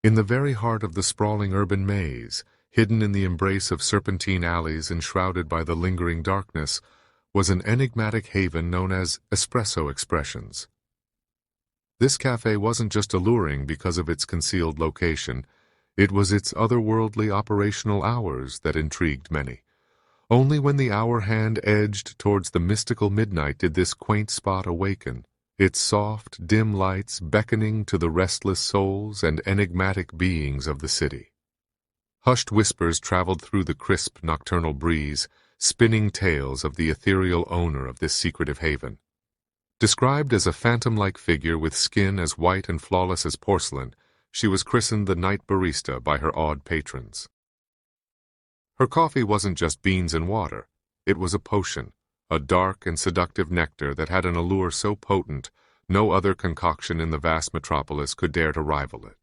In the very heart of the sprawling urban maze, hidden in the embrace of serpentine alleys enshrouded by the lingering darkness, was an enigmatic haven known as Espresso Expressions. This cafe wasn't just alluring because of its concealed location, it was its otherworldly operational hours that intrigued many. Only when the hour hand edged towards the mystical midnight did this quaint spot awaken, its soft, dim lights beckoning to the restless souls and enigmatic beings of the city. Hushed whispers traveled through the crisp nocturnal breeze, spinning tales of the ethereal owner of this secretive haven. Described as a phantom-like figure with skin as white and flawless as porcelain, she was christened the Night Barista by her awed patrons. Her coffee wasn't just beans and water. It was a potion, a dark and seductive nectar that had an allure so potent, no other concoction in the vast metropolis could dare to rival it.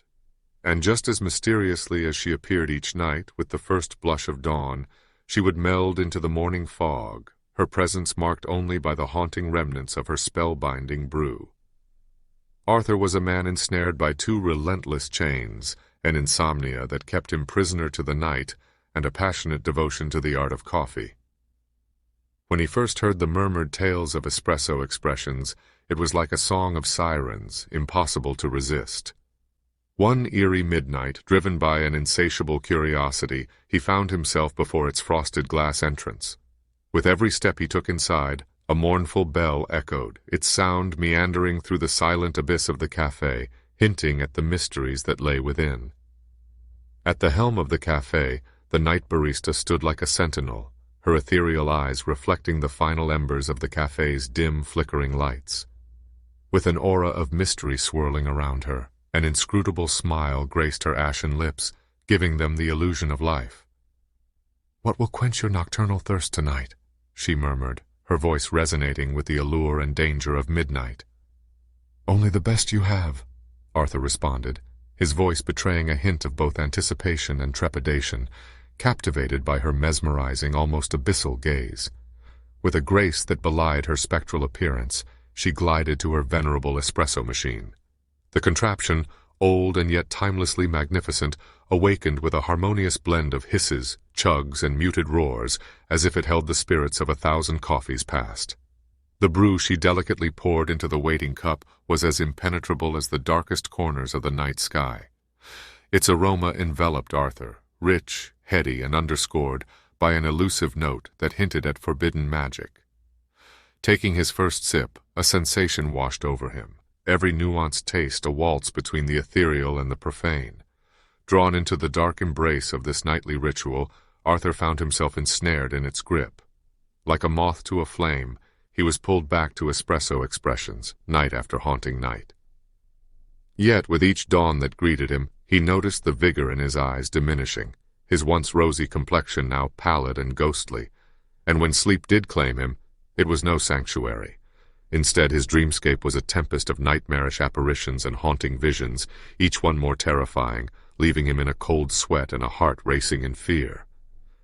And just as mysteriously as she appeared each night, with the first blush of dawn, she would meld into the morning fog, her presence marked only by the haunting remnants of her spellbinding brew. Arthur was a man ensnared by two relentless chains, an insomnia that kept him prisoner to the night, and a passionate devotion to the art of coffee. When he first heard the murmured tales of espresso expressions, it was like a song of sirens, impossible to resist. One eerie midnight, driven by an insatiable curiosity, he found himself before its frosted glass entrance. With every step he took inside, a mournful bell echoed, its sound meandering through the silent abyss of the cafe, hinting at the mysteries that lay within. At the helm of the cafe, the night barista stood like a sentinel, her ethereal eyes reflecting the final embers of the cafe's dim, flickering lights. With an aura of mystery swirling around her, an inscrutable smile graced her ashen lips, giving them the illusion of life. "What will quench your nocturnal thirst tonight?" she murmured, her voice resonating with the allure and danger of midnight. "Only the best you have," Arthur responded, his voice betraying a hint of both anticipation and trepidation, captivated by her mesmerizing, almost abyssal gaze. With a grace that belied her spectral appearance, she glided to her venerable espresso machine. The contraption, old and yet timelessly magnificent, awakened with a harmonious blend of hisses, chugs, and muted roars, as if it held the spirits of 1,000 coffees past. The brew she delicately poured into the waiting cup was as impenetrable as the darkest corners of the night sky. Its aroma enveloped Arthur, rich, heady, and underscored by an elusive note that hinted at forbidden magic. Taking his first sip, a sensation washed over him, every nuanced taste a waltz between the ethereal and the profane. Drawn into the dark embrace of this nightly ritual, Arthur found himself ensnared in its grip. Like a moth to a flame, he was pulled back to espresso expressions, night after haunting night. Yet, with each dawn that greeted him, he noticed the vigor in his eyes diminishing, his once rosy complexion now pallid and ghostly, and when sleep did claim him, it was no sanctuary. Instead, his dreamscape was a tempest of nightmarish apparitions and haunting visions, each one more terrifying, leaving him in a cold sweat and a heart racing in fear.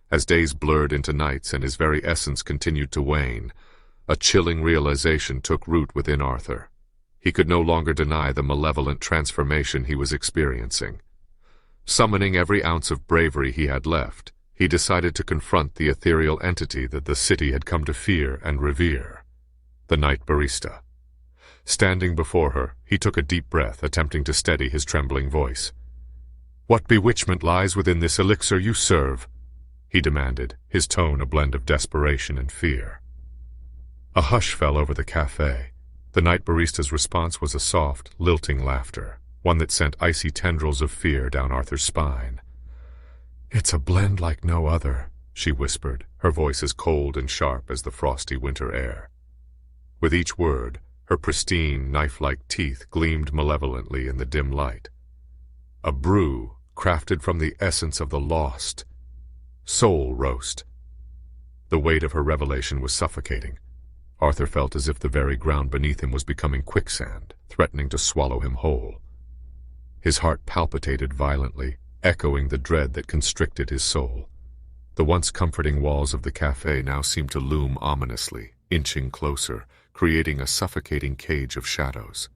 As days blurred into nights and his very essence continued to wane, a chilling realization took root within Arthur. He could no longer deny the malevolent transformation he was experiencing. Summoning every ounce of bravery he had left, he decided to confront the ethereal entity that the city had come to fear and revere. The night barista. Standing before her, he took a deep breath, attempting to steady his trembling voice. "What bewitchment lies within this elixir you serve?" he demanded, his tone a blend of desperation and fear. A hush fell over the cafe. The night barista's response was a soft, lilting laughter, one that sent icy tendrils of fear down Arthur's spine. "It's a blend like no other," she whispered, her voice as cold and sharp as the frosty winter air. With each word, her pristine, knife-like teeth gleamed malevolently in the dim light. A brew crafted from the essence of the lost. Soul roast. The weight of her revelation was suffocating. Arthur felt as if the very ground beneath him was becoming quicksand, threatening to swallow him whole. His heart palpitated violently, echoing the dread that constricted his soul. The once comforting walls of the cafe now seemed to loom ominously, inching closer, creating a suffocating cage of shadows.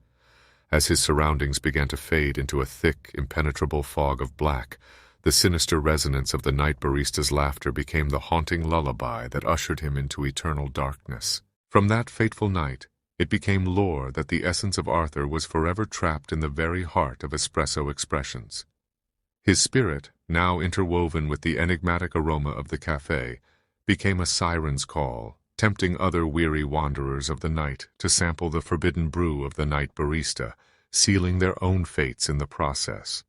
As his surroundings began to fade into a thick, impenetrable fog of black, the sinister resonance of the night barista's laughter became the haunting lullaby that ushered him into eternal darkness. From that fateful night, it became lore that the essence of Arthur was forever trapped in the very heart of espresso expressions. His spirit, now interwoven with the enigmatic aroma of the café, became a siren's call, tempting other weary wanderers of the night to sample the forbidden brew of the night barista, sealing their own fates in the process.